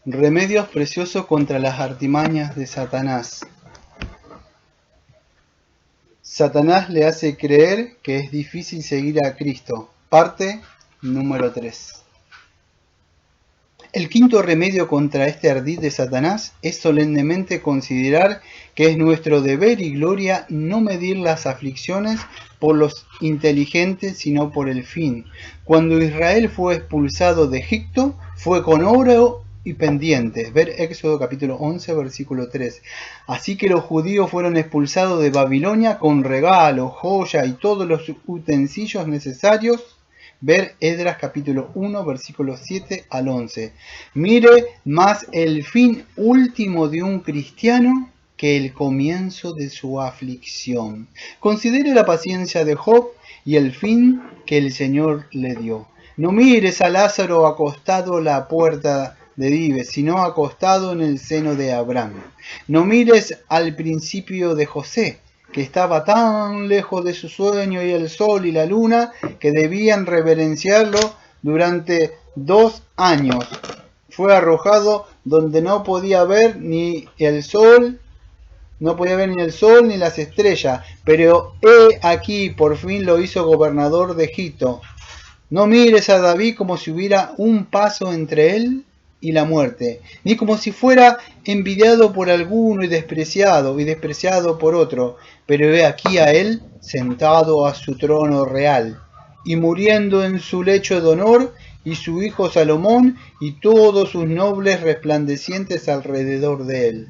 Remedios preciosos contra las artimañas de Satanás. Satanás le hace creer que es difícil seguir a Cristo. Parte número 3. El quinto remedio contra este ardid de Satanás es solemnemente considerar que es nuestro deber y gloria no medir las aflicciones por los inteligentes, sino por el fin. Cuando Israel fue expulsado de Egipto, fue con oro y pendientes. Ver Éxodo capítulo 11, versículo 3. Así que los judíos fueron expulsados de Babilonia con regalos, joya y todos los utensilios necesarios. Ver Esdras capítulo 1, versículos 7 al 11. Mire más el fin último de un cristiano que el comienzo de su aflicción. Considere la paciencia de Job y el fin que el Señor le dio. No mires a Lázaro acostado a la puerta de Dives, sino acostado en el seno de Abraham. No mires al principio de José, que estaba tan lejos de su sueño y el sol y la luna que debían reverenciarlo durante 2 años. Fue arrojado donde no podía ver ni el sol, ni las estrellas, pero he aquí por fin lo hizo gobernador de Egipto. No mires a David como si hubiera un paso entre él y la muerte, ni como si fuera envidiado por alguno y despreciado por otro, pero he aquí a él sentado a su trono real, y muriendo en su lecho de honor, y su hijo Salomón, y todos sus nobles resplandecientes alrededor de él.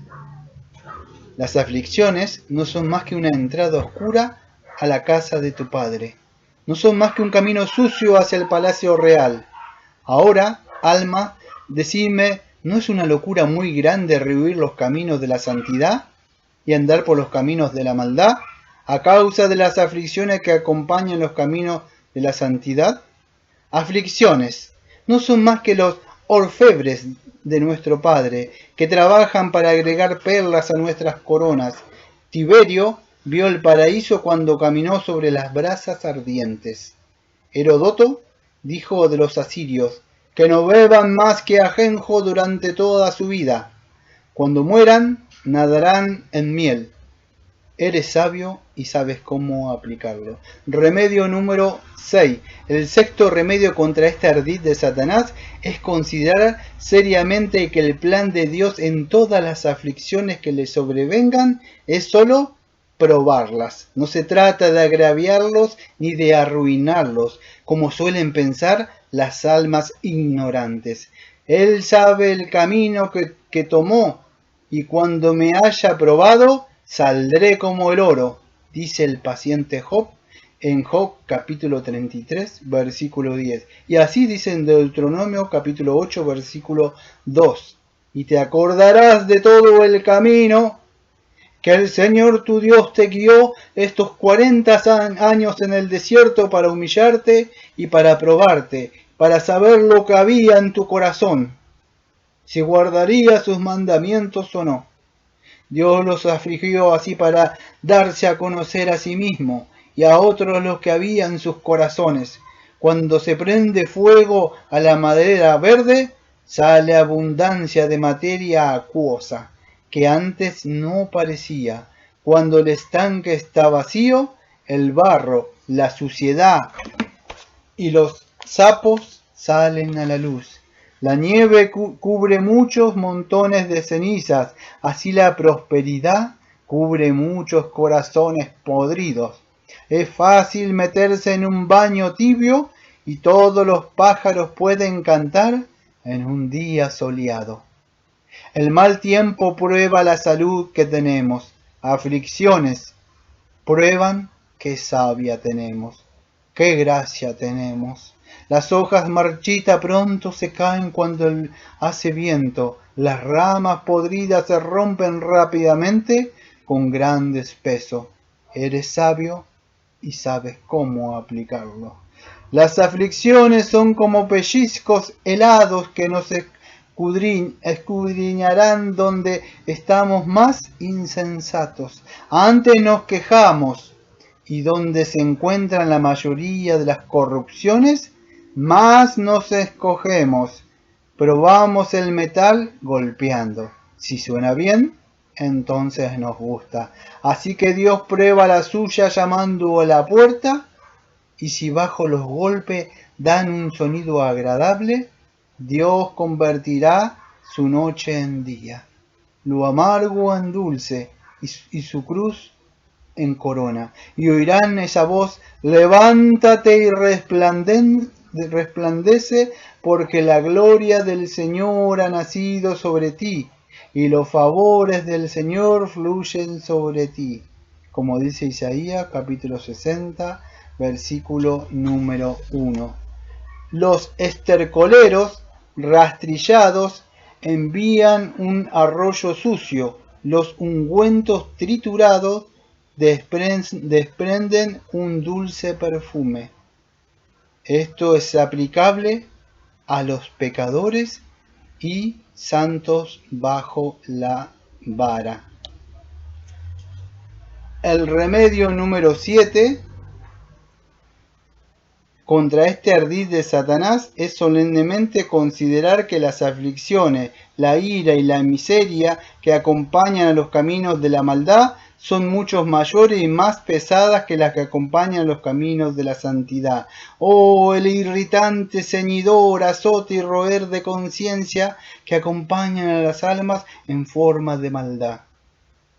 Las aflicciones no son más que una entrada oscura a la casa de tu padre. No son más que un camino sucio hacia el palacio real. Ahora, alma, decidme, ¿no es una locura muy grande rehuir los caminos de la santidad y andar por los caminos de la maldad, a causa de las aflicciones que acompañan los caminos de la santidad? Aflicciones no son más que los orfebres de nuestro Padre, que trabajan para agregar perlas a nuestras coronas. Tiberio vio el paraíso cuando caminó sobre las brasas ardientes. Heródoto dijo de los asirios, que no beban más que ajenjo durante toda su vida. Cuando mueran, nadarán en miel. Eres sabio y sabes cómo aplicarlo. Remedio número 6. El sexto remedio contra este ardid de Satanás es considerar seriamente que el plan de Dios en todas las aflicciones que le sobrevengan es solo probarlas. No se trata de agraviarlos ni de arruinarlos, como suelen pensar las almas ignorantes. Él sabe el camino que tomó, y cuando me haya probado, saldré como el oro, dice el paciente Job en Job capítulo 33, versículo 10. Y así dice en Deuteronomio capítulo 8, versículo 2. Y te acordarás de todo el camino que el Señor tu Dios te guió estos 40 años en el desierto para humillarte y para probarte, para saber lo que había en tu corazón, si guardarías sus mandamientos o no. Dios los afligió así para darse a conocer a sí mismo y a otros los que había en sus corazones. Cuando se prende fuego a la madera verde, sale abundancia de materia acuosa, que antes no parecía. Cuando el estanque está vacío, el barro, la suciedad y los sapos salen a la luz. La nieve cubre muchos montones de cenizas, así la prosperidad cubre muchos corazones podridos. Es fácil meterse en un baño tibio y todos los pájaros pueden cantar en un día soleado. El mal tiempo prueba la salud que tenemos. Aflicciones prueban qué sabia tenemos, qué gracia tenemos. Las hojas marchitas pronto se caen cuando hace viento. Las ramas podridas se rompen rápidamente con grandes pesos. Eres sabio y sabes cómo aplicarlo. Las aflicciones son como pellizcos helados que nos escudriñarán donde estamos más insensatos. Antes nos quejamos, y donde se encuentran la mayoría de las corrupciones, más nos escogemos. Probamos el metal golpeando. Si suena bien, entonces nos gusta. Así que Dios prueba la suya llamando a la puerta, y si bajo los golpes dan un sonido agradable, Dios convertirá su noche en día, lo amargo en dulce y su cruz en corona. Y oirán esa voz: levántate y resplandece, porque la gloria del Señor ha nacido sobre ti, y los favores del Señor fluyen sobre ti. Como dice Isaías capítulo 60, versículo número 1. Los estercoleros rastrillados envían un arroyo sucio, los ungüentos triturados desprenden un dulce perfume. Esto es aplicable a los pecadores y santos bajo la vara. El remedio número 7 contra este ardid de Satanás es solemnemente considerar que las aflicciones, la ira y la miseria que acompañan a los caminos de la maldad son mucho mayores y más pesadas que las que acompañan los caminos de la santidad. Oh, el irritante, ceñidor, azote y roer de conciencia que acompañan a las almas en forma de maldad.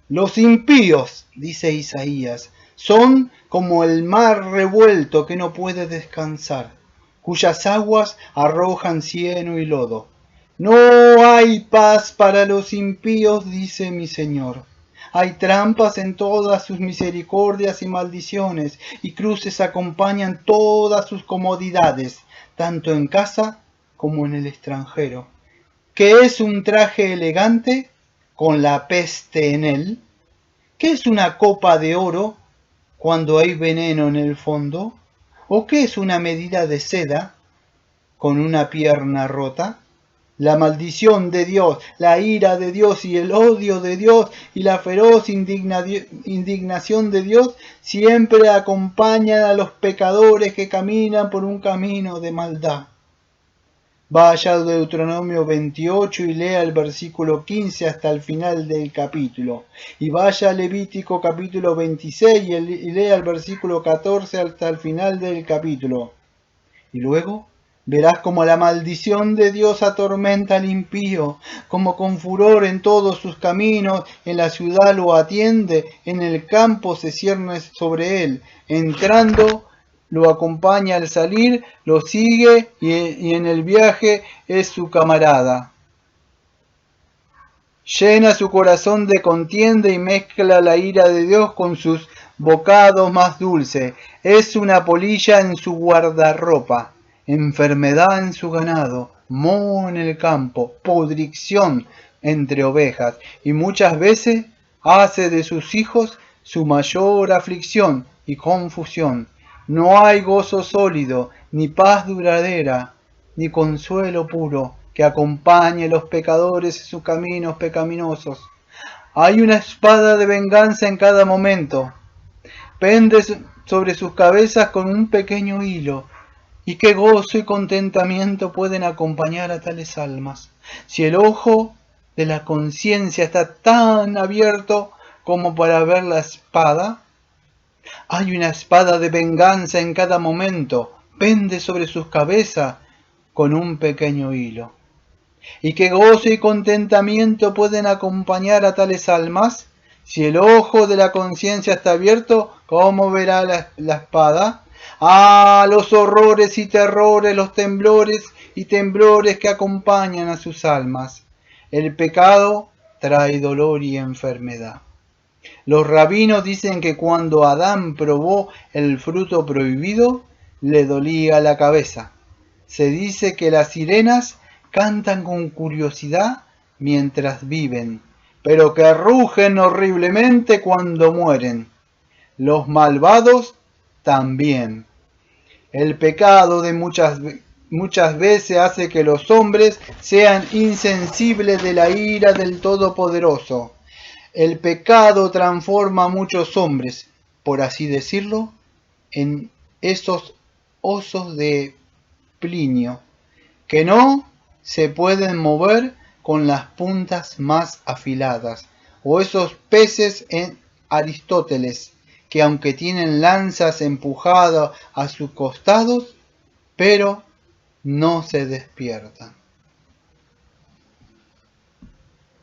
Los impíos, dice Isaías, son como el mar revuelto que no puede descansar, cuyas aguas arrojan cieno y lodo. No hay paz para los impíos, dice mi Señor. Hay trampas en todas sus misericordias y maldiciones, y cruces acompañan todas sus comodidades, tanto en casa como en el extranjero. ¿Qué es un traje elegante con la peste en él? ¿Qué es una copa de oro cuando hay veneno en el fondo? ¿O qué es una medida de seda con una pierna rota? La maldición de Dios, la ira de Dios y el odio de Dios y la feroz indignación de Dios siempre acompañan a los pecadores que caminan por un camino de maldad. Vaya a Deuteronomio 28 y lea el versículo 15 hasta el final del capítulo. Y vaya a Levítico capítulo 26 y lea el versículo 14 hasta el final del capítulo. Y luego verás como la maldición de Dios atormenta al impío, como con furor en todos sus caminos, en la ciudad lo atiende, en el campo se cierne sobre él, entrando lo acompaña al salir, lo sigue y en el viaje es su camarada. Llena su corazón de contienda y mezcla la ira de Dios con sus bocados más dulces. Es una polilla en su guardarropa, enfermedad en su ganado, moho en el campo, podrición entre ovejas, y muchas veces hace de sus hijos su mayor aflicción y confusión. No hay gozo sólido, ni paz duradera, ni consuelo puro que acompañe a los pecadores en sus caminos pecaminosos. Hay una espada de venganza en cada momento. Pende sobre sus cabezas con un pequeño hilo. Y qué gozo y contentamiento pueden acompañar a tales almas. Si el ojo de la conciencia está tan abierto como para ver la espada, hay una espada de venganza en cada momento, pende sobre sus cabezas con un pequeño hilo. ¿Y qué gozo y contentamiento pueden acompañar a tales almas? Si el ojo de la conciencia está abierto, ¿cómo verá la espada? ¡Ah, los horrores y terrores, los temblores y temblores que acompañan a sus almas! El pecado trae dolor y enfermedad. Los rabinos dicen que cuando Adán probó el fruto prohibido, le dolía la cabeza. Se dice que las sirenas cantan con curiosidad mientras viven, pero que rugen horriblemente cuando mueren. Los malvados también. El pecado de muchas veces hace que los hombres sean insensibles de la ira del Todopoderoso. El pecado transforma a muchos hombres, por así decirlo, en esos osos de Plinio, que no se pueden mover con las puntas más afiladas. O esos peces en Aristóteles, que aunque tienen lanzas empujadas a sus costados, pero no se despiertan.